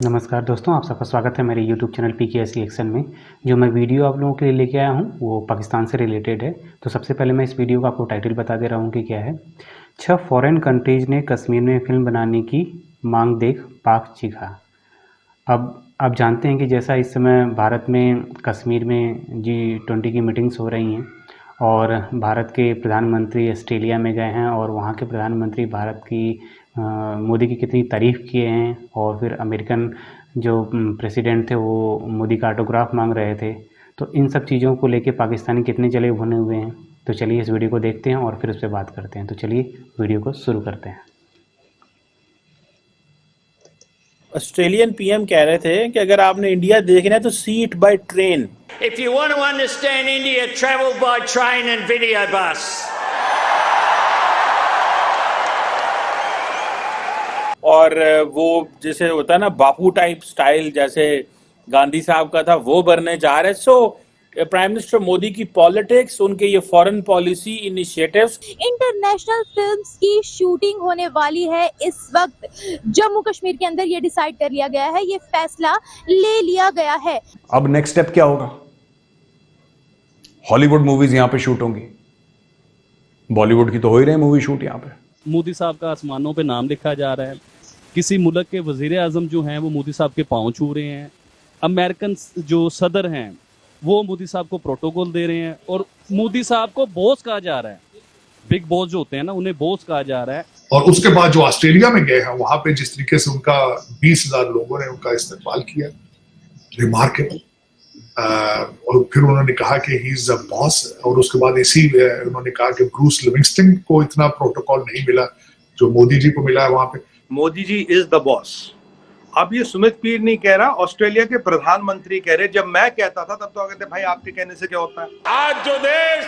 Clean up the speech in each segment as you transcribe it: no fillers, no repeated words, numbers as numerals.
नमस्कार दोस्तों, आप सबका स्वागत है मेरे YouTube चैनल PKSC एक्शन में। जो मैं वीडियो आप लोगों के लिए लेके आया हूँ वो पाकिस्तान से रिलेटेड है। तो सबसे पहले मैं इस वीडियो का आपको टाइटल बता दे रहा हूँ कि क्या है। 6 फॉरेन कंट्रीज़ ने कश्मीर में फिल्म बनाने की मांग देख पाक चीखा। अब आप जानते हैं कि जैसा इस समय भारत में कश्मीर में G20 की मीटिंग्स हो रही हैं और भारत के प्रधानमंत्री ऑस्ट्रेलिया में गए हैं और वहाँ के प्रधानमंत्री भारत की मोदी की कितनी तारीफ़ किए हैं और फिर अमेरिकन जो प्रेसिडेंट थे वो मोदी का ऑटोग्राफ मांग रहे थे। तो इन सब चीज़ों को लेके पाकिस्तानी कितने जले भुने हुए हैं। तो चलिए इस वीडियो को देखते हैं और फिर उस पर बात करते हैं। तो चलिए वीडियो को शुरू करते हैं। ऑस्ट्रेलियन पीएम कह रहे थे कि अगर आपने इंडिया देखना है तो see it by train. If you want to understand India, travel by train and video bus. और वो जैसे होता है ना बापू टाइप स्टाइल जैसे गांधी साहब का था वो बनने जा रहे। सो प्राइम मिनिस्टर मोदी की पॉलिटिक्स, उनके ये foreign policy initiatives. International films की शूटिंग होने वाली है इस वक्त जम्मू कश्मीर के अंदर। ये डिसाइड कर लिया गया है, ये फैसला ले लिया गया है। अब नेक्स्ट स्टेप क्या होगा? हॉलीवुड मूवीज यहां पे शूट होंगी, बॉलीवुड की तो हो ही रही मूवी शूट यहां पे। मोदी साहब का आसमानों पे नाम लिखा जा रहा है। किसी मुल्क के वजीर आजम जो हैं वो मोदी साहब के पांव छू रहे हैं। अमेरिकन जो सदर हैं वो मोदी साहब को प्रोटोकॉल दे रहे हैं और मोदी साहब को बॉस कहा जा रहा है। बिग बॉस जो होते हैं ना, उन्हें बॉस कहा जा रहा है। और उसके बाद जो ऑस्ट्रेलिया में गए हैं वहां पे जिस तरीके से उनका 20,000 लोगों ने उनका इस्तेमाल किया, रिमार्केबल। और फिर उन्होंने कहा कि ही इज अ बॉस। और उसके बाद इसी उन्होंने कहा कि ब्रूस लिविंगस्टन को इतना प्रोटोकॉल नहीं मिला जो मोदी जी को मिला है वहां पे। Modi ji is the boss. अब ये सुमित पीर नहीं कह रहा, ऑस्ट्रेलिया के प्रधानमंत्री कह रहे। जब मैं कहता था तब तो कहते भाई आपके कहने से क्या होता है। आज जो देश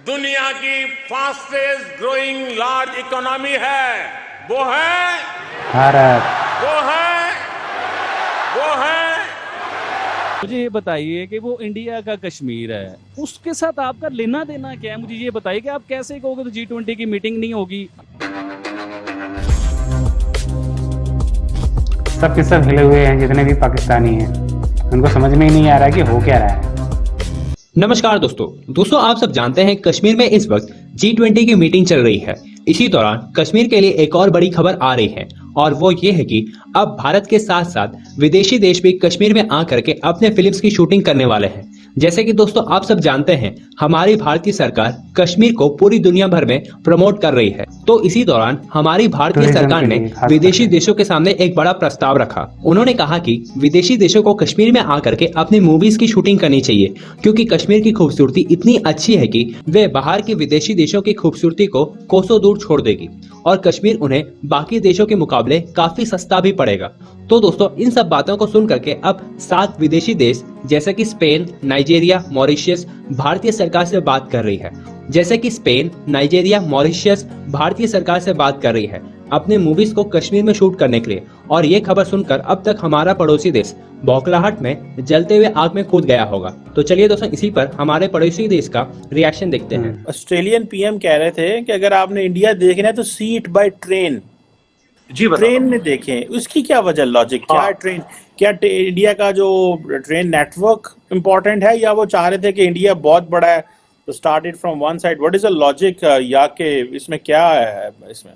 दुनिया की फास्टेस्ट ग्रोइंग लार्ज इकोनॉमी है वो है भारत। वो है मुझे ये बताइए कि वो इंडिया का कश्मीर है, उसके साथ आपका लेना देना क्या है? मुझे ये बताइए कि आप कैसे कहोगे तो G20 की मीटिंग नहीं होगी। सब के सब हिले हुए हैं जितने भी पाकिस्तानी हैं, उनको समझ में ही नहीं आ रहा कि हो क्या रहा है। नमस्कार दोस्तों, आप सब जानते हैं कश्मीर में इस वक्त G20 की मीटिंग चल रही है। इसी दौरान कश्मीर के लिए एक और बड़ी खबर आ रही है और वो ये है कि अब भारत के साथ साथ विदेशी देश भी कश्मीर में आकर के अपने फिल्म्स की शूटिंग करने वाले हैं। जैसे कि दोस्तों आप सब जानते हैं हमारी भारतीय सरकार कश्मीर को पूरी दुनिया भर में प्रमोट कर रही है। तो इसी दौरान हमारी भारतीय सरकार ने विदेशी देशों के सामने एक बड़ा प्रस्ताव रखा। उन्होंने कहा कि विदेशी देशों को कश्मीर में आकर के अपनी मूवीज की शूटिंग करनी चाहिए, क्योंकि कश्मीर की खूबसूरती इतनी अच्छी है कि वे बाहर के विदेशी देशों की खूबसूरती को कोसों दूर छोड़ देगी और कश्मीर उन्हें बाकी देशों के मुकाबले काफी सस्ता भी पड़ेगा। तो दोस्तों इन सब बातों को सुन करके अब 7 विदेशी देश जैसे कि स्पेन, नाइजीरिया, मॉरिशस भारतीय सरकार से बात कर रही है। जैसे कि स्पेन, नाइजीरिया, मॉरिशस भारतीय सरकार से बात कर रही है अपने मूवीज को कश्मीर में शूट करने के लिए। और ये खबर सुनकर अब तक हमारा पड़ोसी देश बौखलाहट में जलते हुए आग में कूद गया होगा। तो चलिए दोस्तों इसी पर हमारे पड़ोसी देश का रिएक्शन देखते हैं। ऑस्ट्रेलियन पीएम कह रहे थे कि अगर आपने इंडिया देखना है तो सी इट बाय ट्रेन। जी ट्रेन में देखें, उसकी क्या वजह, लॉजिक क्या है? ट्रेन क्या इंडिया का जो ट्रेन नेटवर्क इम्पोर्टेंट है या वो चाह रहे थे कि इंडिया बहुत बड़ा है तो started from one side? What is the logic या के इसमें क्या है? इसमें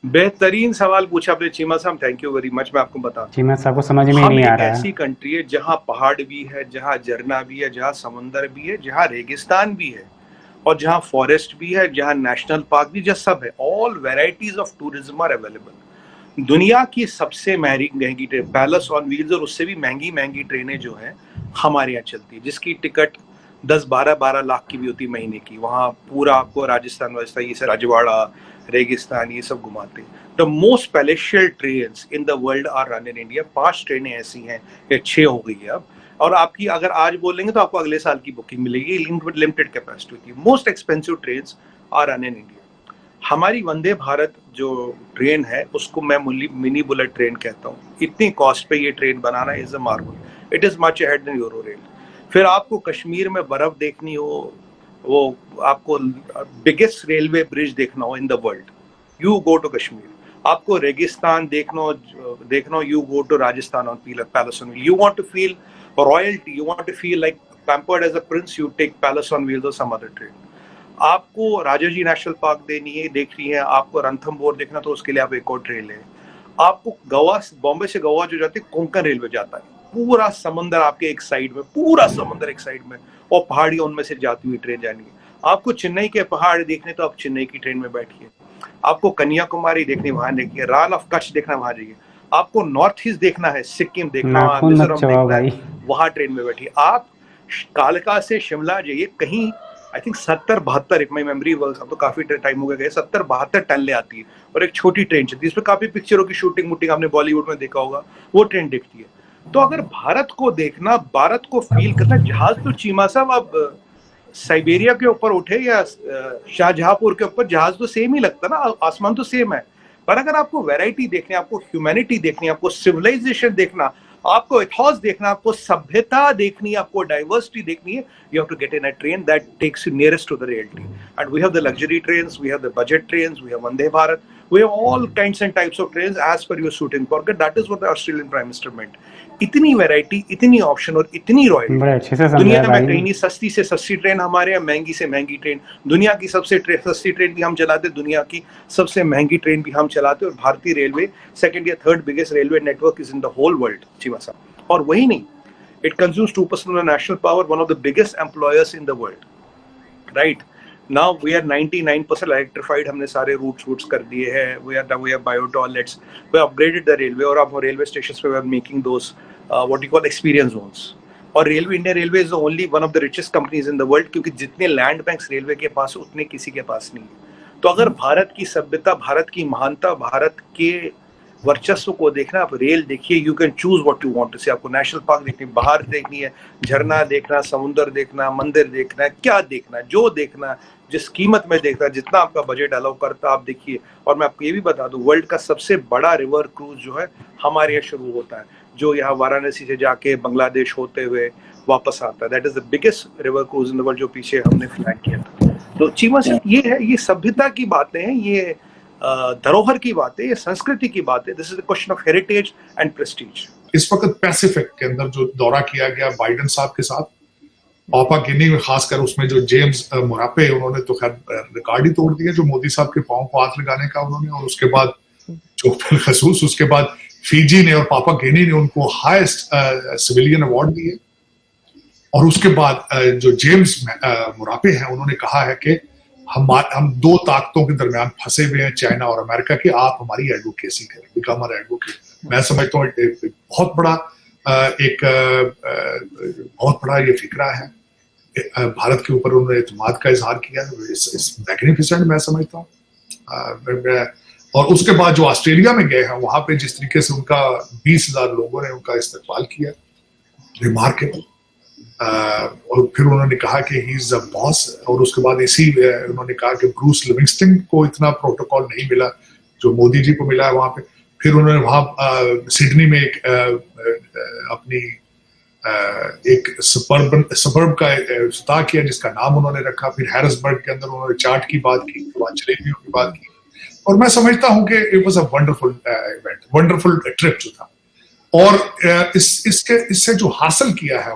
बेहतरीन सवाल पूछा आपने चीमा साहब, थैंक यू वेरी मच। मैं आपको बताऊं, चीमा साहब को समझ में नहीं आ रहा है। ऐसी कंट्री है जहां पहाड़ भी है, जहां झरना भी है, जहां समंदर भी है, जहां रेगिस्तान भी है और जहां फॉरेस्ट भी है, जहां नेशनल पार्क भी, जहां सब है। All varieties of tourism are available. दुनिया की सबसे महंगी ट्रेन पैलेस ऑन व्हील्स और उससे भी महंगी ट्रेनें जो हैं हमारे यहाँ चलती है, जिसकी टिकट 10-12 लाख की भी होती है महीने की। वहाँ पूरा आपको राजस्थान ये से राजवाड़ा, रेगिस्तान ये सब घुमाते हैं। The most palatial trains in the world are run in India. 5 ट्रेनें ऐसी हैं, या 6 हो गई है अब। और आपकी अगर आज बोलेंगे तो आपको अगले साल की बुकिंग मिलेगी, लिमिटेड कैपेसिटी की। Most expensive trains are run in India. हमारी वंदे भारत जो ट्रेन है उसको मैं मिनी बुलेट ट्रेन कहता हूँ। इतनी कॉस्ट पे ये ट्रेन बनाना is a marvel. It is much ahead than Euro rail. फिर आपको कश्मीर में बर्फ देखनी हो, वो आपको बिगेस्ट रेलवे ब्रिज देखना हो in the world, you go to Kashmir. आपको रेगिस्तान देखना, you go to Rajasthan on palace on wheel. You want to feel royalty, you want to feel like pampered as a prince, you take palace on wheels और some other train. आपको Rajaji national park देखनी है, आपको रणथंभौर देखना, तो उसके लिए आप एक और ट्रेन लें. आपको गोवा, बॉम्बे से गोवा जो जाती है, कोंकण रेलवे जाता है, पूरा समंदर आपके एक साइड में, पूरा समंदर एक साइड में, और पहाड़ियों उनमें से जाती हुई ट्रेन जानी है. आपको चेन्नई के पहाड़ देखने, तो आप चेन्नई की ट्रेन में बैठिए. आपको कन्याकुमारी देखनी, वहां देखिए. रान ऑफ कच्छ देखना, वहां जाइए. आपको नॉर्थ ईस्ट देखना है, सिक्किम देखना, मिजोरम देखना है, वहां ट्रेन में बैठिए. आप कालका से शिमला जाइए, कहीं I think 70-72, if my memory works, अब तो काफी टाइम हो गया, 70-72 टन ले आती है, और एक छोटी ट्रेन चलती है. इसमें काफी पिक्चरों की शूटिंग आपने बॉलीवुड में देखा होगा, वो ट्रेन दिखती है. तो अगर भारत को देखना, भारत को फील करना, जहाज तो चीमा साहब अब साइबेरिया के ऊपर उठे या शाहजहांपुर के ऊपर, जहाज तो सेम ही लगता ना, आसमान तो सेम है. पर अगर आपको वैरायटी देखनी, आपको ह्यूमैनिटी देखनी, आपको सिविलाइजेशन देखना, आपको इतिहास देखना, आपको सभ्यता देखनी, आपको डाइवर्सिटी देखनी है, you have to get in a train that takes you nearest to the reality. And we have the luxury trains, we have the budget trains, we have Vande Bharat, we have all kinds and types of trains as per your suit and pocket. That is what the Australian Prime Minister meant. इतनी variety, इतनी option और इतनी royalty. दुनिया में कहीं नहीं, सस्ती से सस्ती ट्रेन हमारे यहाँ, महंगी से महंगी ट्रेन. दुनिया की सबसे सस्ती ट्रेन भी हम चलाते, दुनिया की सबसे महंगी ट्रेन भी हम चलाते. और भारतीय रेलवे सेकंड या third biggest railway network is in the whole world, Cheema Sahab. और वही नहीं, it consumes 2% of the national power, one of the biggest employers in the world, right? Now we are 99% electrified, हमने सारे routes कर दिए हैं. We have bio toilets, we have upgraded the railway, और अब railway stations पे we are making those what you call experience zones. और Indian Railway is the only one of the richest companies in the world, क्योंकि जितने land banks railway के पास उतने किसी के पास नहीं है. तो अगर भारत की सभ्यता, भारत की महानता, भारत के वर्चस्व को देखना, आप रेल देखिए. You can choose what you want to see. आपको नेशनल पार्क देखनी, बाहर देखनी है, झरना देखना, समुद्र देखना, मंदिर देखना है, क्या देखना है, जो देखना है, जिस कीमत में देखना है, जितना आपका बजट अलाउ करता, आप देखिए. और मैं आपको ये भी बता दूं, वर्ल्ड का सबसे बड़ा रिवर क्रूज जो है हमारे यहाँ शुरू होता है, जो यहाँ वाराणसी से जाके बांग्लादेश होते हुए वापस आता है. That is the biggest river cruise in the world, जो पीछे हमने फ्लैग किया था. तो चीमा से ये है, ये सभ्यता की बातें हैं, ये धरोहर की बात है, ये संस्कृति की बात है. This is the question of heritage and Prestige. इस वक्त पैसिफिक के अंदर जो दौरा किया गया बाइडेन साहब के साथ, पापा गिनी में खासकर, उसमें जो जेम्स मोरापे, उन्होंने तो खैर रिकॉर्ड ही तोड़ दिया, जो मोदी साहब के पांव को हाथ लगाने का उन्होंने. और उसके बाद जो बिलखसूस उसके बाद फिजी ने और पापा गिनी ने उनको हाईएस्ट सिविलियन अवार्ड दिए. और उसके बाद जो जेम्स मोरापे हैं, उन्होंने कहा है कि हम दो ताकतों के दरमियान फंसे हुए हैं, चाइना और अमेरिका की. आप हमारी एडवोकेसी करें, बिकम आवर एडवोकेट. मैं समझता हूँ बहुत बड़ा ये फिक्रा है. भारत के ऊपर उन्होंने एतमाद का इजहार किया है. इस मैग्निफिसेंट मैं समझता हूँ. और उसके बाद जो ऑस्ट्रेलिया में गए हैं, वहां पे जिस तरीके से उनका 20,000 लोगों ने उनका इस्तकबाल किया, रिमार्केबल. और फिर उन्होंने कहा कि ही इज अ बॉस. और उसके बाद उन्होंने कहा कि ब्रूस लिविंगस्टन को इतना प्रोटोकॉल नहीं मिला जो मोदी जी को मिला है वहां पे. फिर उन्होंने वहां सिडनी में अपनी एक सबर्ब का इफ्तिताह किया, जिसका नाम उन्होंने रखा. फिर हैरिसबर्ग के अंदर उन्होंने चाट की बात की, वहां जलेबियों की बात की. और मैं समझता हूं कि it was a wonderful event, wonderful trip जो था. और इससे जो हासिल किया है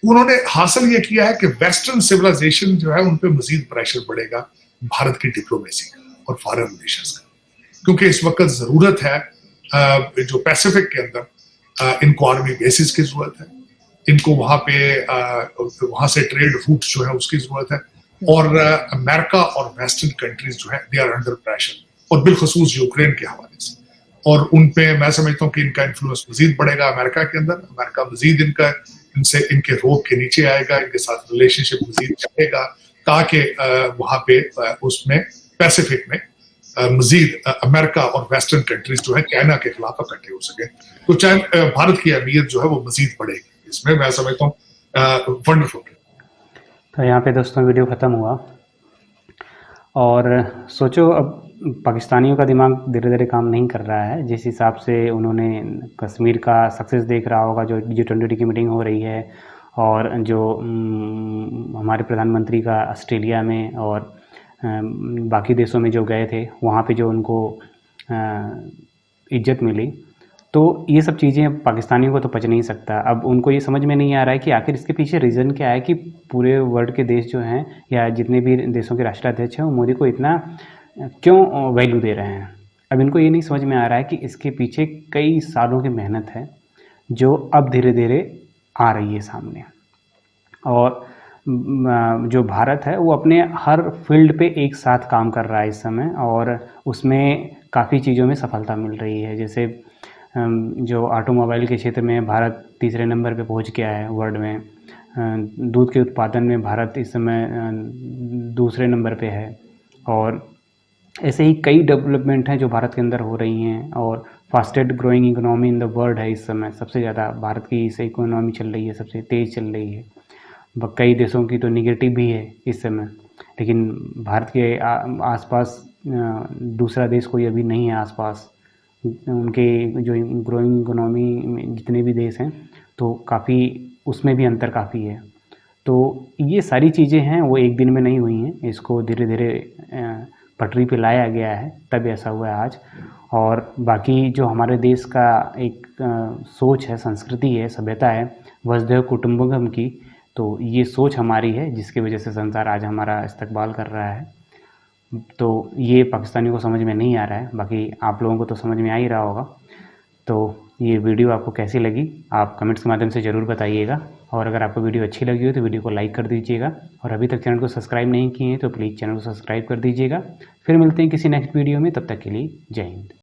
उन्होंने हासिल ये किया है कि वेस्टर्न सिविलाइजेशन जो है, उन पे मजीद प्रेशर पड़ेगा भारत की डिप्लोमेसी का और फॉरेन रिलेशंस का. क्योंकि इस वक्त जरूरत है जो पैसिफिक के अंदर इनको आर्मी बेसिस की जरूरत है, इनको वहां से ट्रेड रूट्स जो है उसकी जरूरत है. और अमेरिका और वेस्टर्न कंट्रीज जो है, दे आर अंडर प्रेशर, और बिलखसूस यूक्रेन के हवाले से. और उन पे मैं समझता हूँ कि इनका इन्फ्लुएंस मजीद बढ़ेगा अमेरिका के अंदर. अमेरिका मजीद इनके रोक के नीचे आएगा, इनके साथ रिलेशनशिप मजीद चलेगा, ताकि वहां पे उसमें पैसिफिक में मजीद अमेरिका और वेस्टर्न कंट्रीज जो है चाइना के खिलाफ इकट्ठे हो सके. तो भारत की अहमियत जो है वो मजीद बढ़ेगी. इसमें मैं समझता हूँ वंडरफुल. तो यहाँ पे दोस्तों वीडियो ख़त्म हुआ. और सोचो, अब पाकिस्तानियों का दिमाग धीरे धीरे काम नहीं कर रहा है. जिस हिसाब से उन्होंने कश्मीर का सक्सेस देख रहा होगा, जो G20 की मीटिंग हो रही है, और जो हमारे प्रधानमंत्री का ऑस्ट्रेलिया में और बाकी देशों में जो गए थे, वहाँ पे जो उनको इज्जत मिली, तो ये सब चीज़ें पाकिस्तानियों को तो पच नहीं सकता। अब उनको ये समझ में नहीं आ रहा है कि आखिर इसके पीछे रीज़न क्या है कि पूरे वर्ल्ड के देश जो हैं या जितने भी देशों के राष्ट्राध्यक्ष हैं वो मोदी को इतना क्यों वैल्यू दे रहे हैं। अब इनको ये नहीं समझ में आ रहा है कि इसके पीछे कई सालों की मेहनत है जो अब धीरे धीरे आ रही है सामने। और जो भारत है वो अपने हर फील्ड पे एक साथ काम कर रहा है इस समय, और उसमें काफ़ी चीज़ों में सफलता मिल रही है। जैसे जो ऑटोमोबाइल के क्षेत्र में भारत तीसरे नंबर पे पहुंच गया है वर्ल्ड में। दूध के उत्पादन में भारत इस समय दूसरे नंबर पे है, और ऐसे ही कई डेवलपमेंट हैं जो भारत के अंदर हो रही हैं। और fastest growing economy in the world है इस समय, सबसे ज़्यादा भारत की इस इकोनॉमी चल रही है, सबसे तेज़ चल रही है। कई देशों की तो निगेटिव भी है इस समय, लेकिन भारत के आसपास दूसरा देश कोई अभी नहीं है आसपास। उनके जो ग्रोइंग इकोनॉमी में जितने भी देश हैं तो काफ़ी उसमें भी अंतर काफ़ी है। तो ये सारी चीज़ें हैं वो एक दिन में नहीं हुई हैं, इसको धीरे धीरे पटरी पे लाया गया है, तब ऐसा हुआ है आज। और बाकी जो हमारे देश का एक सोच है, संस्कृति है, सभ्यता है वसुधैव कुटुंबकम की, तो ये सोच हमारी है जिसकी वजह से संसार आज हमारा इस्तकबाल कर रहा है। तो ये पाकिस्तानियों को समझ में नहीं आ रहा है, बाकी आप लोगों को तो समझ में आ ही रहा होगा। तो ये वीडियो आपको कैसी लगी आप कमेंट्स के माध्यम से ज़रूर बताइएगा, और अगर आपको वीडियो अच्छी लगी हो तो वीडियो को लाइक कर दीजिएगा, और अभी तक चैनल को सब्सक्राइब नहीं किए हैं तो प्लीज़ चैनल को सब्सक्राइब कर दीजिएगा। फिर मिलते हैं किसी नेक्स्ट वीडियो में, तब तक के लिए जय हिंद।